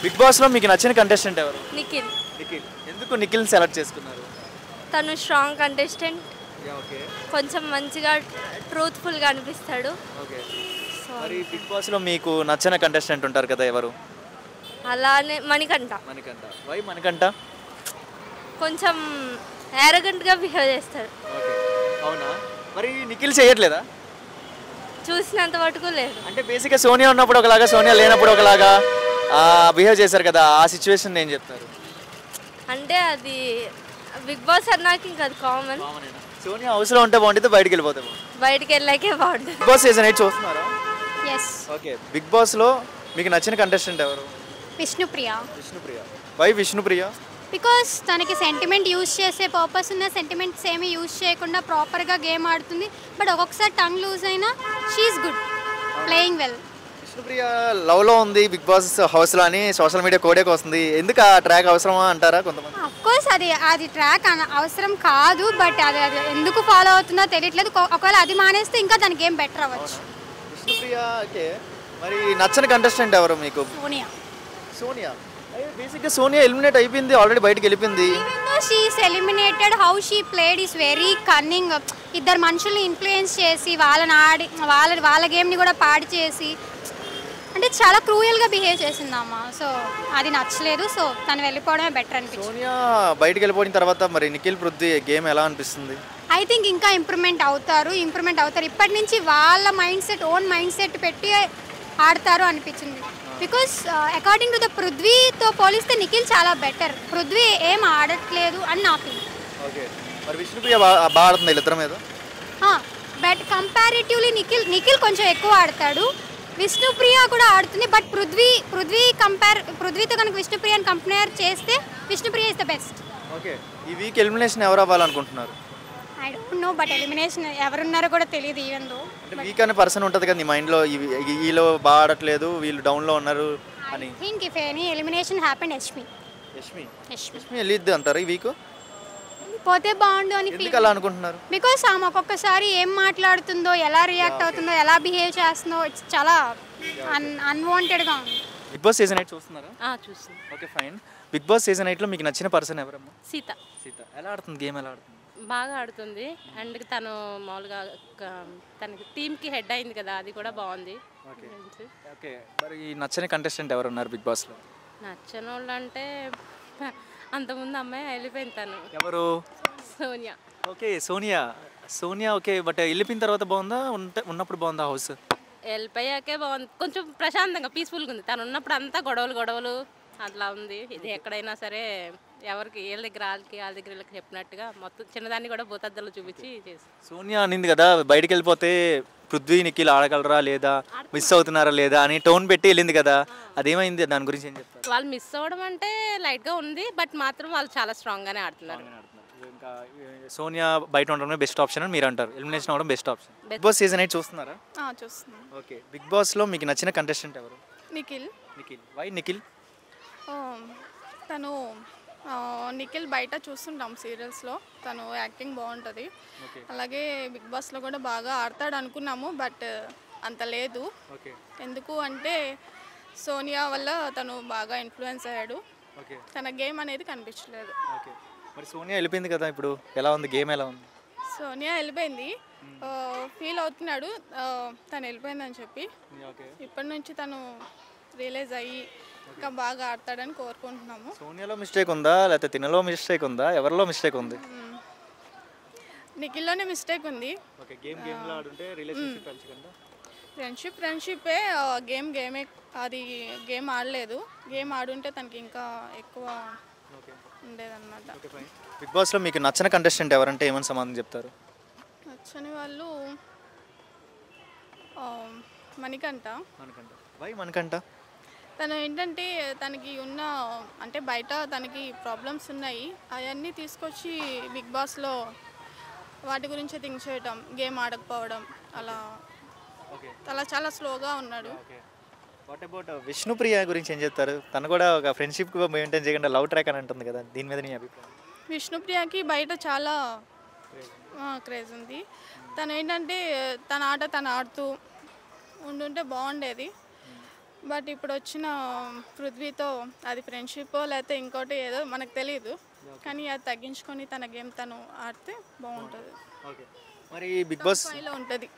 Big బాస్లో మీకు నచ్చిన కంటెస్టెంట్ ఎవరు? నిఖిల్. నిఖిల్. ఎందుకు నిఖిల్ని సెలెక్ట్ చేసుకున్నారు? తను స్ట్రాంగ్ కంటెస్టెంట్, ఓకే. కొంచెం మంచిగా ట్రూత్ఫుల్గా అనిపిస్తాడు. ఓకే. సో మరి బిగ్ బాస్లో మీకు నచ్చిన కంటెస్టెంట్ ఉంటారు కదా, ఎవరు? అలానే మణికంఠ. మణికంఠ. వై మణికంఠ? కొంచెం యారగెంట్గా బిహేవ్ చేస్తాడు. ఓకే. అవునా? మరి నిఖిల్ చేయట్లేదా? చూసినంత మటుకు లేదు. అంటే బేసిక్గా సోనియా ఉన్నప్పుడు ఒకలాగా, సోనియా లేనప్పుడు ఒకలాగా బిహేవ్ చేశారు కదా, ఆ సిచ్యువేషన్ ఏం చెప్తారు? అంటే అది బిగ్ బాస్ అన్నాక ఇంకా అది కామన్. సోనియా హౌస్లో ఉంటే బాగుంటుంది, బయటికి వెళ్ళిపోతే బాగుంటుంది. బయటికి వెళ్ళాకే బాగుంటుంది. బిగ్ బాస్ సీజన్ 8 చూస్తున్నారా? ఎస్. ఓకే. బిగ్ బాస్లో మీకు నచ్చిన కంటెస్టెంట్ ఎవరు? విష్ణుప్రియ. విష్ణుప్రియ. వై విష్ణుప్రియ? బికాస్ తనకి సెంటిమెంట్ యూజ్ చేసే పర్పస్ ఉన్న సెంటిమెంట్స్ ఏమీ యూజ్ చేయకుండా ప్రాపర్గా గేమ్ ఆడుతుంది. బట్ ఒక్కొక్కసారి టంగ్ లూజ్ అయినా she's good playing well. Vishnupriya లవ్లో ఉంది బిగ్ బాస్ హౌస్లో అని సోషల్ మీడియా కోడేకి వస్తుంది. ఎందుకు ఆ ట్రాక్ అవసరమా అంటారా కొంతమంది? అఫ్కోర్స్ అది ట్రాక్ అవసరం కాదు, బట్ అది ఎందుకు ఫాలో అవుతుందో తెలియట్లేదు. ఒకవేళ అది మానేస్తే ఇంకా దాని గేమ్ బెటర్ అవ్వచ్చు. విష్ణుప్రియ. ఓకే. మరి నచ్చని కంటెస్టెంట్ ఎవరు మీకు? సోనియా. సోనియా. బేసిక్గా సోనియా ఎలిమినేట్ అయిపోయింది, ఆల్రెడీ బయటకు వెళ్ళిపోయింది. Even though she is eliminated, how she played is very cunning. ఇద్దరు మనుషుల్ని ఇన్ఫ్లుయెన్స్ చేసి వాళ్ళని ఆడి వాళ్ళ గేమ్ని కూడా పాడు చేసి అంటే చాలా క్రూయల్గా బిహేవ్ చేసిందమ్మా. సో అది నచ్చలేదు. సో తను వెళ్ళిపోవడమే బెటర్ అనిపించింది. సోనియా బయటకు వెళ్ళిపోయిన తర్వాత మరి నిఖిల్ పృథ్వీ గేమ్ ఎలా అనిపిస్తుంది? ఐ థింక్ ఇంకా ఇంప్రూవ్మెంట్ అవుతారు. ఇప్పటి నుంచి వాళ్ళ ఓన్ మైండ్ సెట్ పెట్టి ఆడతారు అనిపించింది. బికాస్ అకార్డింగ్ టు ద పృథ్వీతో పోలిస్తే నిఖిల్ చాలా బెటర్. పృథ్వీ ఏం ఆడట్లేదు అని నా ఫీలింగ్. ఓకే. మరి విష్ణుప్రియ బాగా ఆడుతుంది వీళ్ళిద్దరి మీద? బట్ కంపారిటివ్లీ నిఖిల్ కొంచెం ఎక్కువ ఆడతాడు. విష్ణుప్రియ కూడా ఆడుతుంది. బట్ పృథ్వీతో కనుక విష్ణుప్రియని కంపేర్ చేస్తే Vishnupriya is the best. Okay. ఈ వీక్ ఎలిమినేషన్ ఎవరు అవ్వాలనుకుంటున్నారు? I don't know, but elimination ఎవరున్నారో కూడా తెలియదు. ఈవెన్ దో వీక్ అనే పర్సన్ ఉంటుంది కదా నీ మైండ్లో, వీళ్ళు బాగా ఆడట్లేదు, వీళ్ళు డౌన్లో ఉన్నారు అని. I think if any elimination happen Yashmi వెళ్ళిద్ది అంటారు ఈ వీక్? పోతే బాగుండు అని ఎందుకు అలా అనుకుంటున్నారు? బికాస్ ఆమె ఒక్కొక్కసారి ఏం మాట్లాడుతుందో, ఎలా రియాక్ట్ అవుతుందో, ఎలా బిహేవ్ చేస్తుందో ఇట్స్ చాలా అన్వాంటెడ్గా ఉంది. బిగ్ బాస్ సీజన్ 8 చూస్తున్నారా? చూస్తుంది. Okay fine. Big boss season 8లో మీకు నచ్చిన పర్సన్ ఎవరమ్మా? సీత. సీత. ఎలా ఆడుతుంది గేమ్? ఎలా ఆడుతుంది? బాగా ఆడుతుంది. అండ్ తను మామూలుగా తనకి టీమ్కి హెడ్ అయింది కదా, అది కూడా బాగుంది. ఓకే. మరి నచ్చని కంటెస్టెంట్ ఎవరు ఉన్నారు బిగ్ బాస్లో? నచ్చని వాళ్ళు అంటే అంతకుముందు అమ్మాయి వెళ్ళిపోయింది, తను ఎవరు? Sonia. Okay. Sonia. Okay. But వెళ్ళిపోయిన తర్వాత బాగుందా, ఉన్నప్పుడు బాగుందా హౌస్? వెళ్ళిపోయాకే బాగుంది. కొంచెం ప్రశాంతంగా పీస్ఫుల్గా ఉంది. తను ఉన్నప్పుడు అంతా గొడవలు అట్లా ఉంది. ఇది ఎక్కడైనా సరే ఎవరికి వీళ్ళ దగ్గర వాళ్ళ దగ్గర వీళ్ళకి చెప్పినట్టుగా మొత్తం చిన్నదాన్ని కూడా భూతద్దలు చూపించి చేసి. సోనియా అనింది కదా బయటికి వెళ్ళిపోతే పృథ్వీ నిఖిల్ ఆడగలరా లేదా, మిస్ అవుతున్నారా లేదా అని టోన్ పెట్టి వెళ్ళింది కదా, అదేమైంది? దాని గురించి ఏం చెప్తారు? వాళ్ళు మిస్ అవ్వడం అంటే లైట్గా ఉంది, బట్ మాత్రం వాళ్ళు చాలా స్ట్రాంగ్గానే ఆడుతున్నారు. ఇంకా సోనియా బయట ఉండడమే బెస్ట్ ఆప్షన్ అని మీరు అంటారు, ఎలిమినేషన్ అవ్వడం best option. Bigg boss season 8 చూస్తున్నారా? చూస్తున్నాను. ఓకే. బిగ్ బాస్లో మీకు నచ్చిన కంటెస్టెంట్ ఎవరు? నిఖిల్. వై నిఖిల్? తను నిఖిల్ బయట చూస్తుంటాం సీరియల్స్లో, తను యాక్టింగ్ బాగుంటుంది. అలాగే బిగ్ బాస్లో కూడా బాగా ఆడతాడు అనుకున్నాము, బట్ అంత లేదు. ఎందుకు అంటే సోనియా వల్ల తను బాగా ఇన్ఫ్లుయెన్స్ అయ్యాడు. తన గేమ్ అనేది కనిపించలేదు. మరి సోనియా వెళ్ళిపోయింది కదా, ఇప్పుడు ఎలా ఉంది గేమ్? ఎలా ఉంది? సోనియా వెళ్ళిపోయింది, ఫీల్ అవుతున్నాడు తను వెళ్ళిపోయిందని చెప్పి. ఇప్పటి నుంచి తను రియలైజ్ అయ్యి ఇంకా బాగా ఆడతాడని కోరుకుంటున్నాము. సోనియాలో మిస్టేక్ ఉందా, లేకపోతే తినలో మిస్టేక్ ఉందా, ఎవరిలో మిస్టేక్ ఉంది? నిఖిల్లోనే మిస్టేక్ ఉంది. ఫ్రెండ్షిప్పే, గేమే. అది గేమ్ ఆడలేదు. గేమ్ ఆడుంటే తనకి ఇంకా ఎక్కువ ఉండేదన్నమాట. బిగ్ బాస్లో మీకు నచ్చిన కంటెస్టెంట్ ఎవరంటే ఏమని సమాధానం చెప్తారు? నచ్చని వాళ్ళు మణికంఠ. వై మణికంఠ? తను ఏంటంటే తనకి ఉన్న అంటే బయట తనకి ప్రాబ్లమ్స్ ఉన్నాయి, అవన్నీ తీసుకొచ్చి బిగ్ బాస్లో వాటి గురించే థింక్ చేయటం, గేమ్ ఆడకపోవడం, అలా చాలా స్లోగా ఉన్నాడు. వాట్ అబౌట్ విష్ణుప్రియ గురించి ఏం చెప్తారు? తను కూడా ఒక ఫ్రెండ్షిప్ మెయింటైన్ చేయకుండా లవ్ ట్రాక్ అని అంటుంది కదా, దీని మీద నీ అభిప్రాయం? విష్ణుప్రియకి బయట చాలా క్రేజ్ ఉంది. తను ఏంటంటే తన ఆట తను ఆడుతూ ఉండుంటే బాగుండేది. బట్ ఇప్పుడు వచ్చిన పృథ్వీతో అది ఫ్రెండ్షిప్ లేకపోతే ఇంకోటి ఏదో మనకు తెలియదు, కానీ అది తగ్గించుకొని తన గేమ్ తను ఆడితే బాగుంటుంది. ఓకే మరి బిగ్ బాస్ ఫైవ్లో ఉంటుంది.